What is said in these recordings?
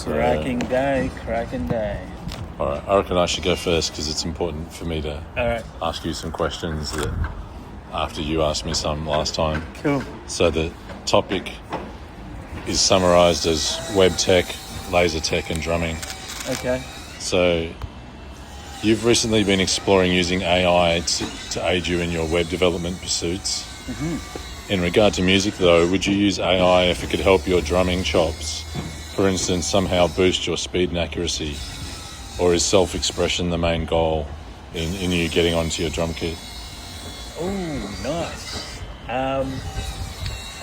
Cracking day. All right, I reckon I should go first because it's important for me to ask you some questions that after you asked me some last time. Cool. So the topic is summarised as web tech, laser tech and drumming. Okay. So you've recently been exploring using AI to aid you in your web development pursuits. Mm-hmm. In regard to music though, would you use AI if it could help your drumming chops? For instance, somehow boost your speed and accuracy? Or is self-expression the main goal in you getting onto your drum kit? Oh, nice. I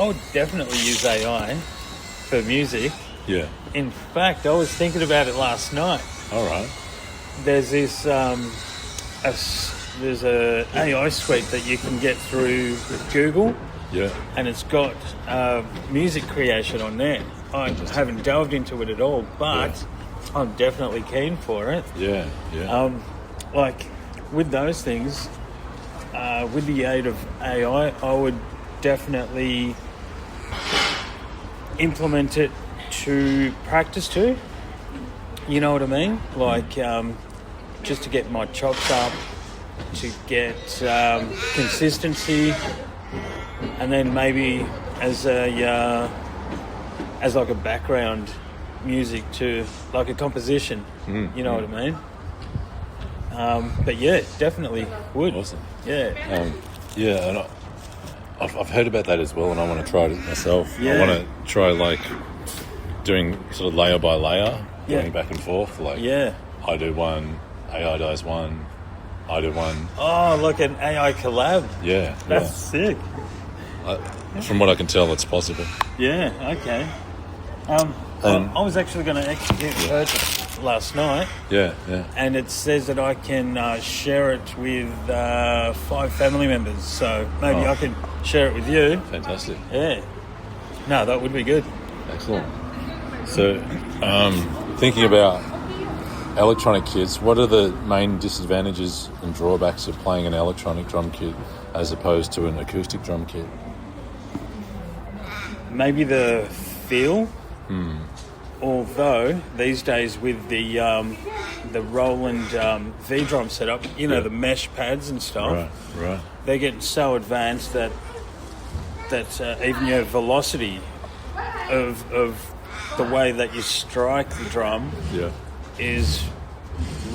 would definitely use AI for music. Yeah. In fact, I was thinking about it last night. All right. There's this, there's a AI suite that you can get through Google. Yeah. And it's got music creation on there. I haven't delved into it at all, but I'm definitely keen for it. Yeah. Like with those things, with the aid of AI, I would definitely implement it to practice to. You know what I mean? Like just to get my chops up, to get consistency, and then maybe as like a background music to like a composition. You know what I mean? But yeah, definitely would. Awesome. Yeah. And I've heard about that as well, and I want to try it myself. Yeah. I want to try like doing sort of layer by layer, going back and forth. Like I do one, AI does one, I do one. Oh, like an AI collab. Yeah. That's sick. From what I can tell, it's possible. Yeah. Okay. I was actually going to execute a purchase last night. Yeah. And it says that I can share it with 5 family members. So maybe I can share it with you. Fantastic. Yeah. No, that would be good. Excellent. So, thinking about electronic kits, what are the main disadvantages and drawbacks of playing an electronic drum kit as opposed to an acoustic drum kit? Maybe the feel. Although these days with the Roland V-drum setup, the mesh pads and stuff, right, they're getting so advanced that even your velocity of the way that you strike the drum is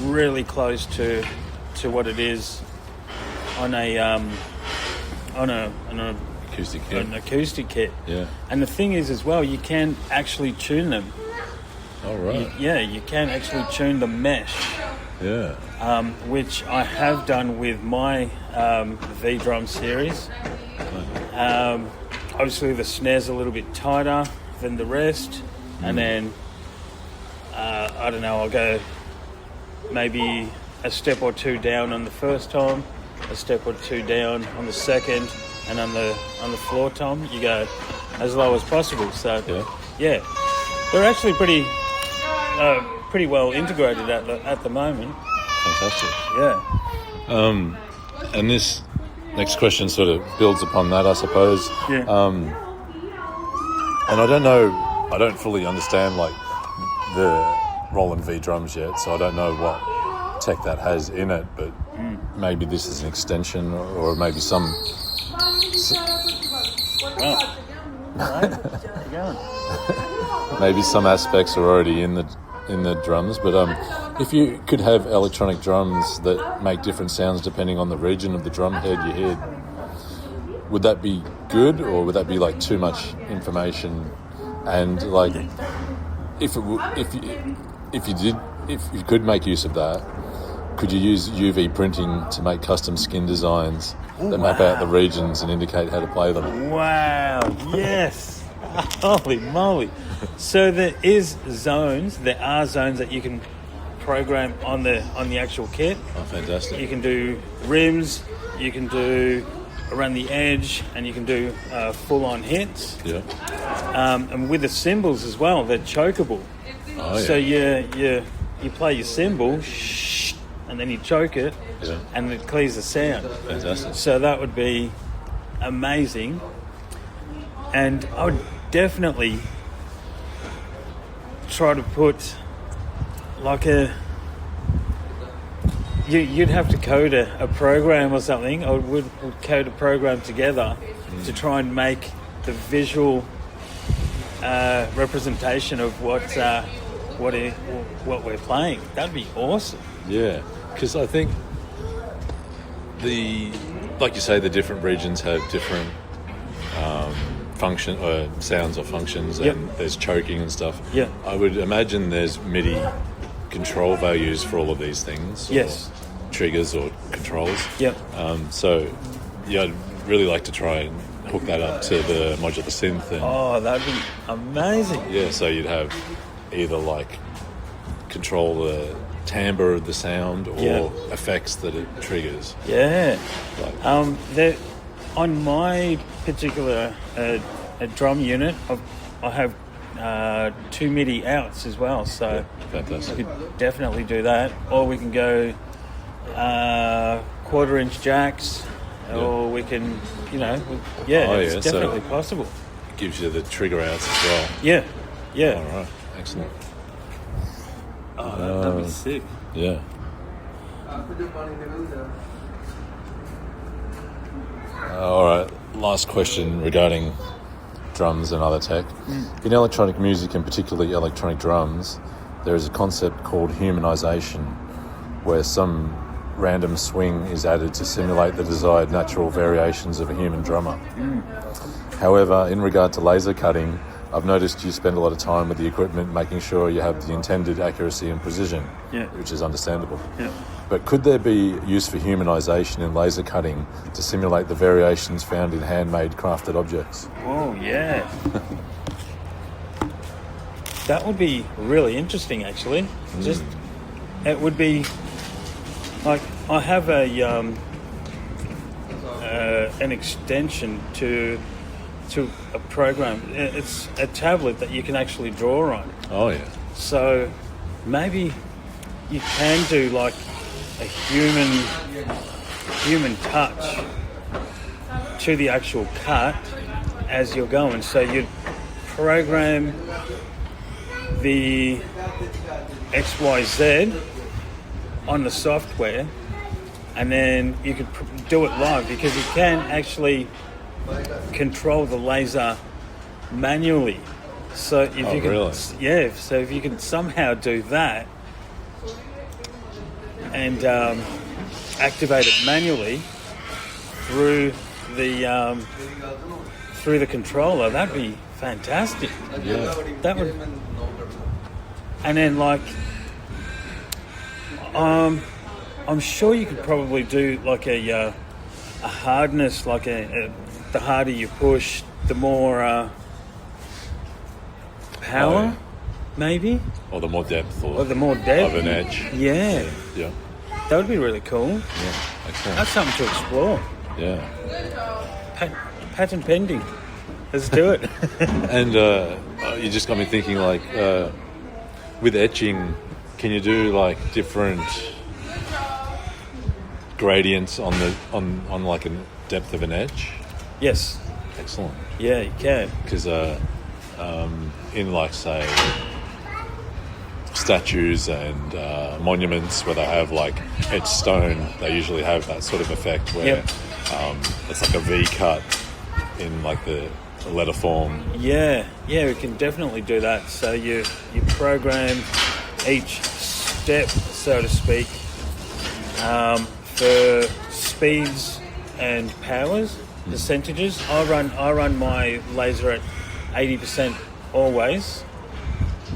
really close to what it is on an acoustic kit. Yeah. And the thing is as well, you can actually tune them. All right. You can actually tune the mesh. Yeah. Which I have done with my V-drum series. Obviously the snare's a little bit tighter than the rest, and then I don't know, I'll go maybe a step or two down on the first tom, a step or two down on the second, and on the floor tom you go as low as possible. So they're actually pretty well integrated at the moment. Fantastic. Yeah. And this next question sort of builds upon that, I suppose. Yeah. And I don't fully understand like the Roland V drums yet, so I don't know what tech that has in it, but maybe this is an extension or maybe some... maybe some aspects are already in the drums, but if you could have electronic drums that make different sounds depending on the region of the drum head you hit, would that be good, or would that be like too much information? And like, if you could make use of that, could you use UV printing to make custom skin designs that map out the regions and indicate how to play them? Wow! Yes. Holy moly! So there are zones that you can program on the actual kit. Oh, fantastic! You can do rims, you can do around the edge, and you can do full-on hits. Yeah. And with the cymbals as well, they're chokeable. Oh, yeah. So you play your cymbal, and then you choke it, and it clears the sound. Fantastic! So that would be amazing, and I would definitely try to put like you'd have to code a program or something, or would code a program together to try and make the visual representation of what we're playing. That'd be awesome. Yeah, because I think like you say, the different regions have different function or sounds or functions, and there's choking and stuff. Yeah, I would imagine there's MIDI control values for all of these things. Yes. Triggers or controls. Yep. So, yeah, I'd really like to try and hook that up to the modular synth. And, that'd be amazing. yeah, so you'd have either like control the timbre of the sound or effects that it triggers. Yeah. Like, on my particular drum unit, I have 2 MIDI outs as well, so fantastic. we could definitely do that. Or we can go 1/4-inch jacks, or we can, it's definitely possible. It gives you the trigger outs as well. Yeah. All right, excellent. That'd be sick. Yeah. All right, last question regarding drums and other tech. In electronic music, and particularly electronic drums, there is a concept called humanization, where some random swing is added to simulate the desired natural variations of a human drummer. However, in regard to laser cutting, I've noticed you spend a lot of time with the equipment making sure you have the intended accuracy and precision, which is understandable. Yeah. But could there be use for humanization in laser cutting to simulate the variations found in handmade crafted objects? Oh, yeah. That would be really interesting, actually. It would be like, I have an extension to a program. It's a tablet that you can actually draw on. Oh, yeah. So maybe you can do like a human touch to the actual cut as you're going. So you'd program the XYZ on the software, and then you could do it live, because you can actually control the laser manually. So if you can, really? So if you can somehow do that and activate it manually through the controller, that'd be fantastic. Yeah. That would, and then like, I'm sure you could probably do like a hardness, like the harder you push, the more power, maybe, Or the more depth, or the more depth of an edge. Yeah, Yeah. that would be really cool. Yeah. Excellent. That's something to explore. Yeah. Patent pending. Let's do it. And you just got me thinking, like, with etching, can you do like different gradients on like a depth of an edge? Yes. Excellent. Yeah, you can. Because in like, say, statues and monuments where they have like etched stone, they usually have that sort of effect where it's like a V cut in like the letter form. Yeah, we can definitely do that. So you program each step, so to speak, for speeds and powers, percentages. I run my laser at 80% always,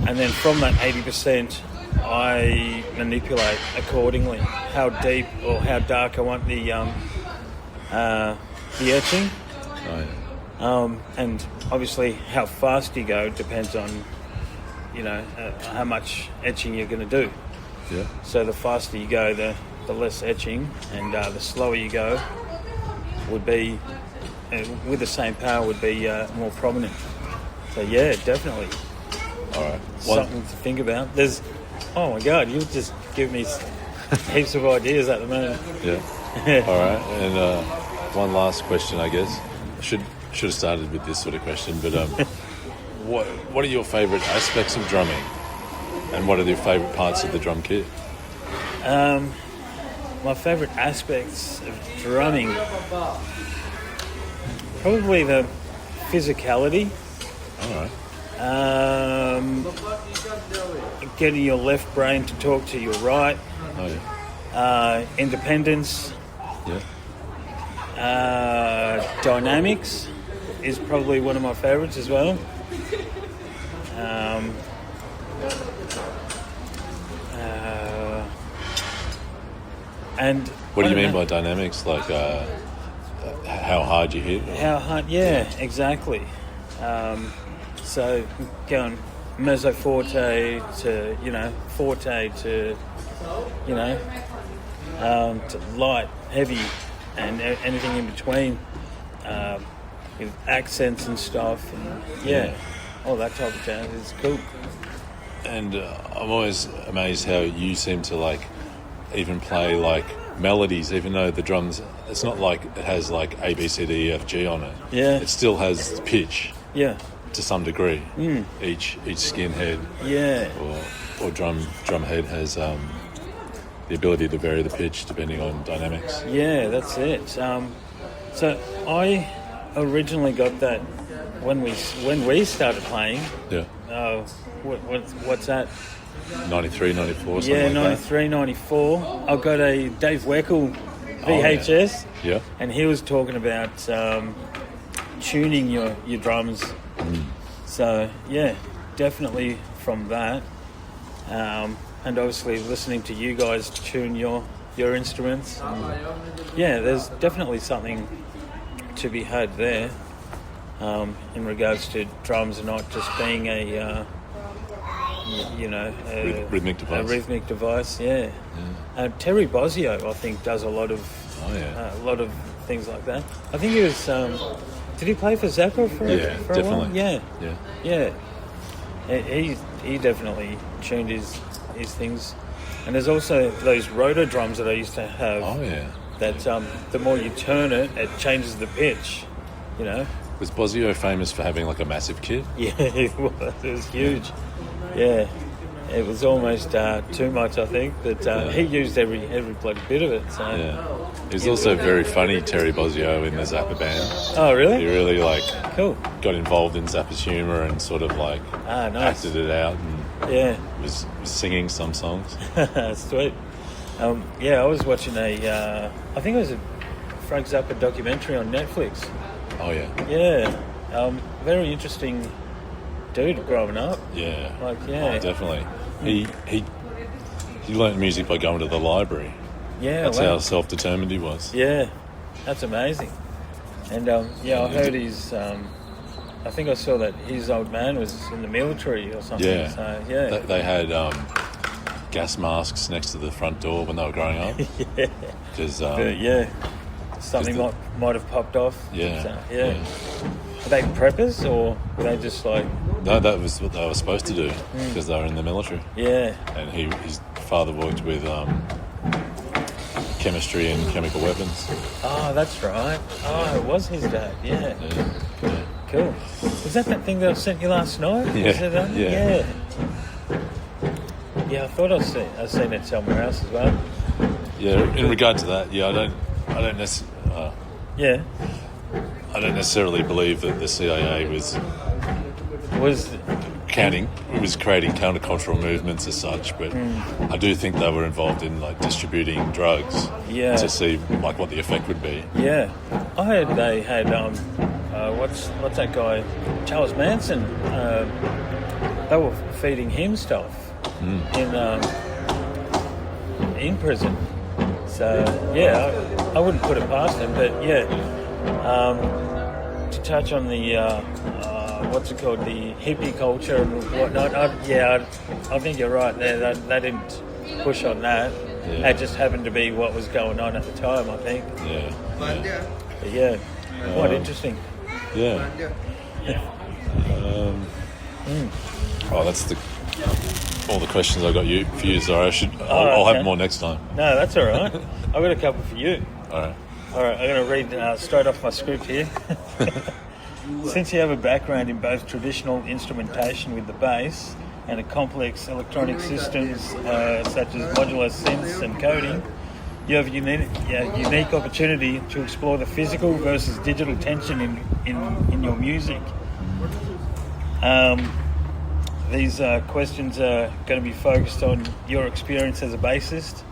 and then from that 80%, I manipulate accordingly how deep or how dark I want the etching. Oh, yeah. And obviously how fast you go depends on, how much etching you're going to do. Yeah. So the faster you go, the less etching, and the slower you go would be, with the same power, would be more prominent. So yeah, definitely. All right. Something to think about. Oh my God, you just give me heaps of ideas at the moment. Yeah. All right. And one last question, I guess. I should have started with this sort of question, but what are your favourite aspects of drumming? And what are your favourite parts of the drum kit? My favourite aspects of drumming, probably the physicality. All right. Getting your left brain to talk to your right. Oh, yeah. Independence. Yeah. Dynamics is probably one of my favourites as well. And what do you mean by dynamics? Like how hard you hit? How hard? Yeah, exactly. So going mezzo forte to forte to to light, heavy, and anything in between, with accents and stuff, and all that type of jazz is cool. And I'm always amazed how you seem to like even play like melodies, even though the drums, it's not like it has like A, B, C, D, E, F, G on it. Yeah. It still has pitch. Yeah. To some degree. Each skin head. Yeah. Or drum head has the ability to vary the pitch depending on dynamics. Yeah, that's it. So I originally got that when we started playing. Yeah. What's that? 93, 94, something yeah, like 93, 94. I got a Dave Weckl VHS. Yeah. And he was talking about tuning your drums. So, yeah, definitely from that. And obviously listening to you guys tune your instruments. Yeah, there's definitely something to be had there in regards to drums and not just being a rhythmic device. A rhythmic device, yeah. Terry Bozzio, I think, does a lot of things like that. I think he was. Did he play for Zappa for a definitely. while? Yeah. He definitely tuned his things. And there's also those rotor drums that I used to have. Oh yeah. That the more you turn it, it changes the pitch. Was Bozzio famous for having like a massive kit? Yeah, it was huge. Yeah, it was almost too much, I think. But he used every bloody bit of it. So yeah, he's also very funny, Terry Bozzio, in the Zappa band. Oh, really? He really cool. Got involved in Zappa's humour and sort of like nice. acted it out and was singing some songs. Sweet. I was watching I think it was a Frank Zappa documentary on Netflix. Oh yeah. Yeah, very interesting dude growing up. Yeah. Oh, definitely. He learnt music by going to the library. Yeah, that's how self-determined he was. Yeah, that's amazing. And I heard his. I think I saw that his old man was in the military or something. Yeah. So, They had gas masks next to the front door when they were growing up. Yeah. Because something might have popped off. Yeah. So, yeah. Were they preppers or were they just like? No, that was what they were supposed to do because they were in the military. Yeah. And his father worked with chemistry and chemical weapons. Oh, that's right. Oh, it was his dad. Yeah. Cool. Was that thing that I sent you last night? Yeah. Yeah, I thought I'd seen it somewhere else as well. Yeah. In regard to that, I don't necessarily believe that the CIA was creating countercultural movements as such, but I do think they were involved in like distributing drugs to see like what the effect would be. Yeah, I heard they had what's that guy, Charles Manson? They were feeding him stuff in prison. So I wouldn't put it past him, but to touch on the what's it called, the hippie culture and whatnot. I think you're right there. They didn't push on that. Yeah. It just happened to be what was going on at the time, I think. Yeah. But quite interesting. Yeah. That's all the questions I got for you. Sorry, I'll have more next time. No, that's all right. I've got a couple for you. All right. I'm going to read straight off my script here. Since you have a background in both traditional instrumentation with the bass and a complex electronic systems such as modular synths and coding, you have a unique opportunity to explore the physical versus digital tension in your music. These questions are going to be focused on your experience as a bassist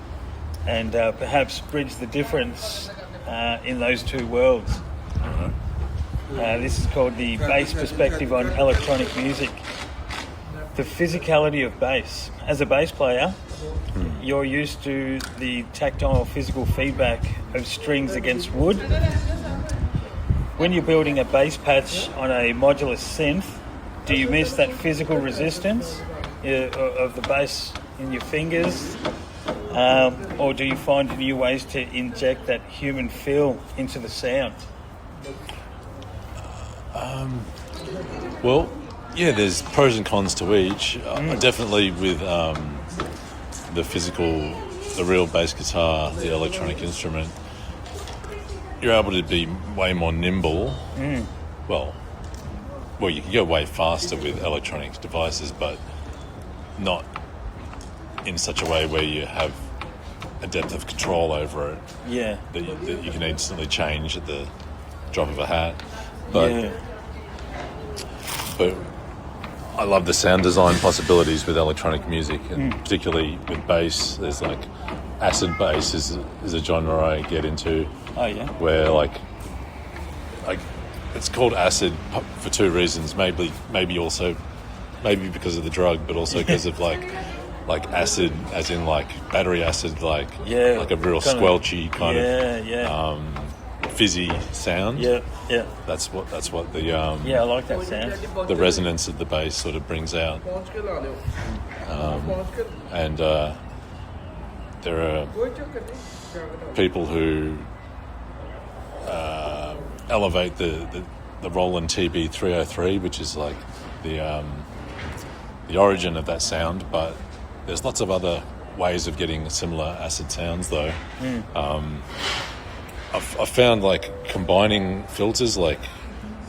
and perhaps bridge the difference in those two worlds. This is called the bass perspective on electronic music. The physicality of bass. As a bass player, you're used to the tactile physical feedback of strings against wood. When you're building a bass patch on a modular synth, do you miss that physical resistance of the bass in your fingers? Or do you find new ways to inject that human feel into the sound? Well, yeah, there's pros and cons to each. Definitely with the real bass guitar, the electronic instrument, you're able to be way more nimble. Well, you can go way faster with electronic devices, but not in such a way where you have a depth of control over it. Yeah. That you can instantly change at the drop of a hat. But I love the sound design possibilities with electronic music, and particularly with bass. There's like acid bass is a genre I get into. Oh yeah. Where like it's called acid for two reasons. Maybe because of the drug, but also because of like acid, as in like battery acid, like a real squelchy kind of fizzy sound. Yeah. That's what the I like that sound. the resonance of the bass sort of brings out. And there are people who elevate the Roland TB-303, which is like the origin of that sound, but there's lots of other ways of getting similar acid sounds though. I've found like combining filters, like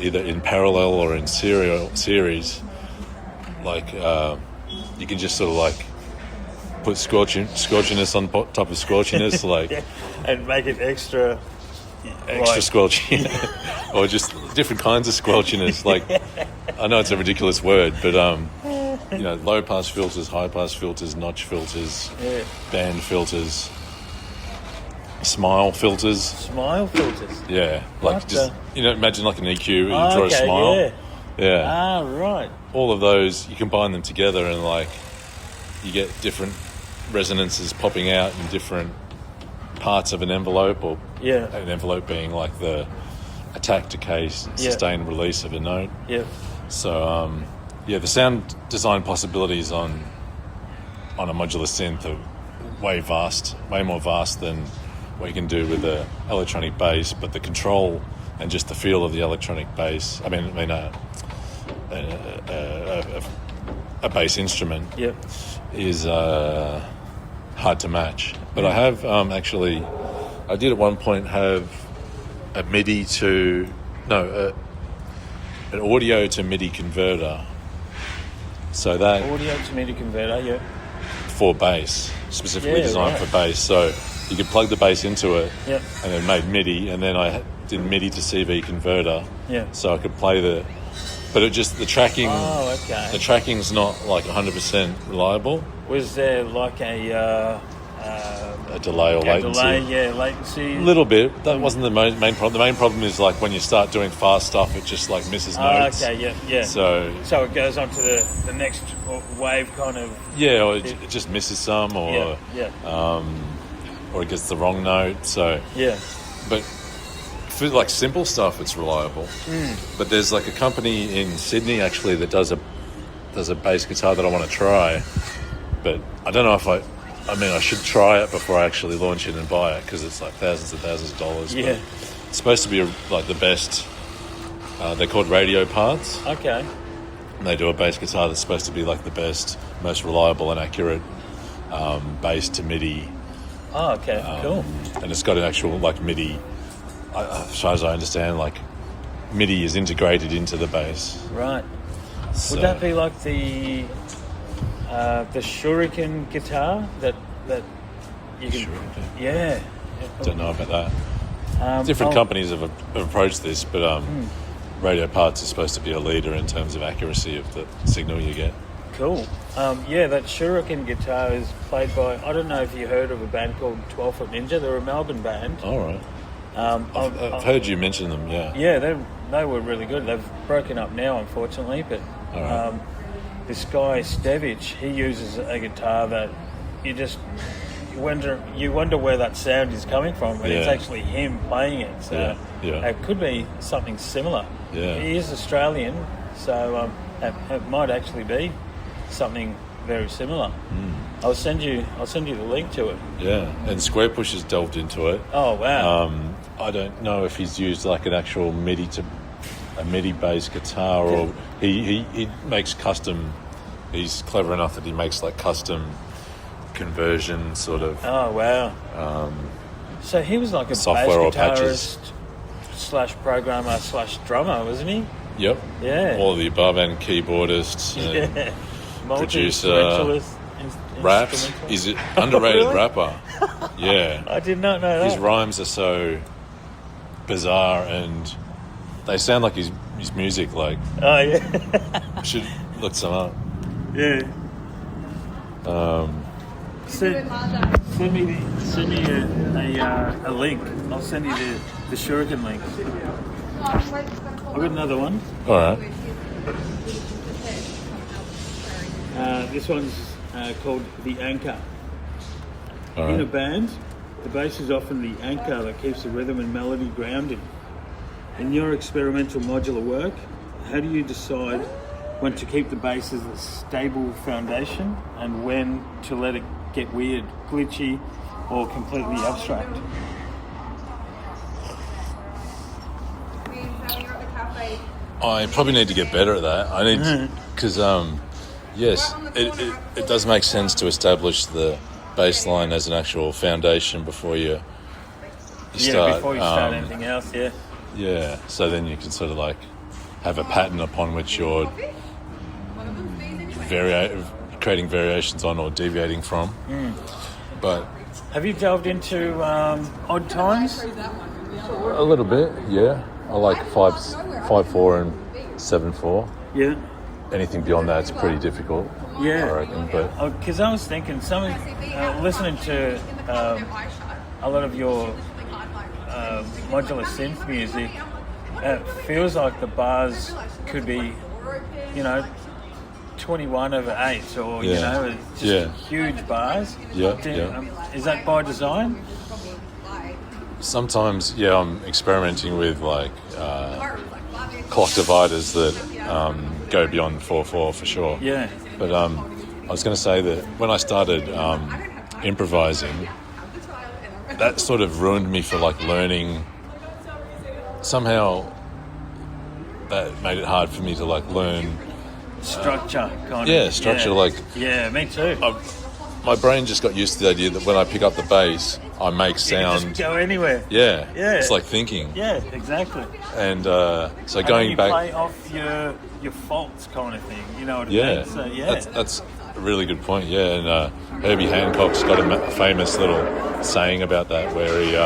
either in parallel or in series, like you can just sort of like put scorchiness on top of scorchiness, like and make it extra squelchy, or just different kinds of squelchiness. Like I know it's a ridiculous word, but low pass filters, high pass filters, notch filters, band filters, smile filters. Yeah, like just imagine like an EQ, you draw a smile. Yeah. Ah, right. All of those, you combine them together and like you get different resonances popping out in different parts of an envelope, or an envelope being like the attack, decay, sustain, release of a note. Yeah. So the sound design possibilities on a modular synth are way more vast than what you can do with the electronic bass. But the control and just the feel of the electronic bass, a bass instrument is hard to match. But I have I did at one point have a MIDI an audio to MIDI converter. So that audio to MIDI converter, for bass, specifically designed for bass. So you could plug the bass into it, and it made MIDI, and then I did MIDI to CV converter. So I could play but it just the tracking. Oh, okay. The tracking's not like 100% reliable. Was there like a delay or latency? Latency. A little bit. That wasn't the main problem. The main problem is like when you start doing fast stuff, it just like misses notes. Okay, yeah. So it goes on to the next wave kind of. Yeah, or it just misses some, or or it gets the wrong note. So but for like simple stuff, it's reliable. But there's like a company in Sydney actually that does a bass guitar that I want to try, but I don't know if I should try it before I actually launch it and buy it, because it's like thousands and thousands of dollars. Yeah. But it's supposed to be like the best. They're called radio parts. Okay. And they do a bass guitar that's supposed to be like the best, most reliable and accurate bass to MIDI. Oh, okay, cool. And it's got an actual like MIDI. As far as I understand, like MIDI is integrated into the bass. Right. So, would that be like the The Shuriken guitar that you can. Shuriken? Yeah. Don't know about that. Different companies have approached this, but Radio Parts is supposed to be a leader in terms of accuracy of the signal you get. Cool. That Shuriken guitar is played by, I don't know if you heard of a band called 12 Foot Ninja. They're a Melbourne band. All right. I've heard you mention them, yeah. Yeah, they were really good. They've broken up now, unfortunately, but All right. this guy, Stevich, he uses a guitar that you wonder where that sound is coming from, and it's Yeah. actually him playing it. So Yeah. it could be something similar. Yeah. He is Australian, so it might actually be something very similar. I'll send you the link to it. Yeah, and Square Push has delved into it. Oh wow! I don't know if he's used like an actual MIDI based guitar, or he makes custom. He's clever enough that he makes like custom conversion sort of. Oh wow! So he was like a bass software or guitarist slash programmer slash drummer, wasn't he? Yep. Yeah. All of the above, and keyboardist, and Yeah. producer, raps. He's an underrated Really? rapper. Yeah. I did not know that. His rhymes are so bizarre, and they sound like his music. Like, Oh yeah. should look some up. Yeah. Send me a link. I'll send you the Shuriken link. I've got another one. All right. This one's called The Anchor. All In a right. band, the bass is often the anchor that keeps the rhythm and melody grounded. In your experimental modular work, how do you decide when to keep the bass as a stable foundation and when to let it get weird, glitchy, or completely abstract? I probably need to get better at that. I need because yes, it does make sense to establish the bass line as an actual foundation before you start. Before you start anything else, yeah. Yeah, so then you can sort of like have a pattern upon which you're creating variations on or deviating from. But Have you delved into odd times? a little bit, yeah. I like 5/4 and 7/4. Yeah. Anything beyond that's pretty difficult, Yeah. I reckon. But Because I was thinking, listening to a lot of your modular synth music, it feels like the bars could be, 21/8, or Yeah. it's Yeah. just huge bars. Yeah, yeah. Is that by design? sometimes, I'm experimenting with like clock dividers that go beyond 4/4 for sure. Yeah. But I was going to say that when I started improvising, that sort of ruined me for like learning. Somehow that made it hard for me to like learn. Structure, kind of. Yeah, structure, like- Yeah, me too. My brain just got used to the idea that when I pick up the bass, I make You can sound. just go anywhere. Yeah, Yeah. it's like thinking. Yeah, exactly. And so And going you back, play off your faults, kind of thing. You know what I yeah, mean? So yeah. that's a really good point. Yeah, and Herbie Hancock's got a famous little saying about that where he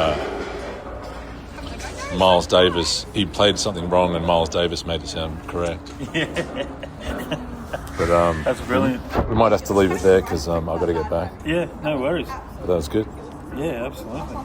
Miles Davis, he played something wrong and Miles Davis made it sound correct. But That's brilliant. we might have to leave it there because I've got to get back. Yeah, no worries. But that was good. Yeah, absolutely.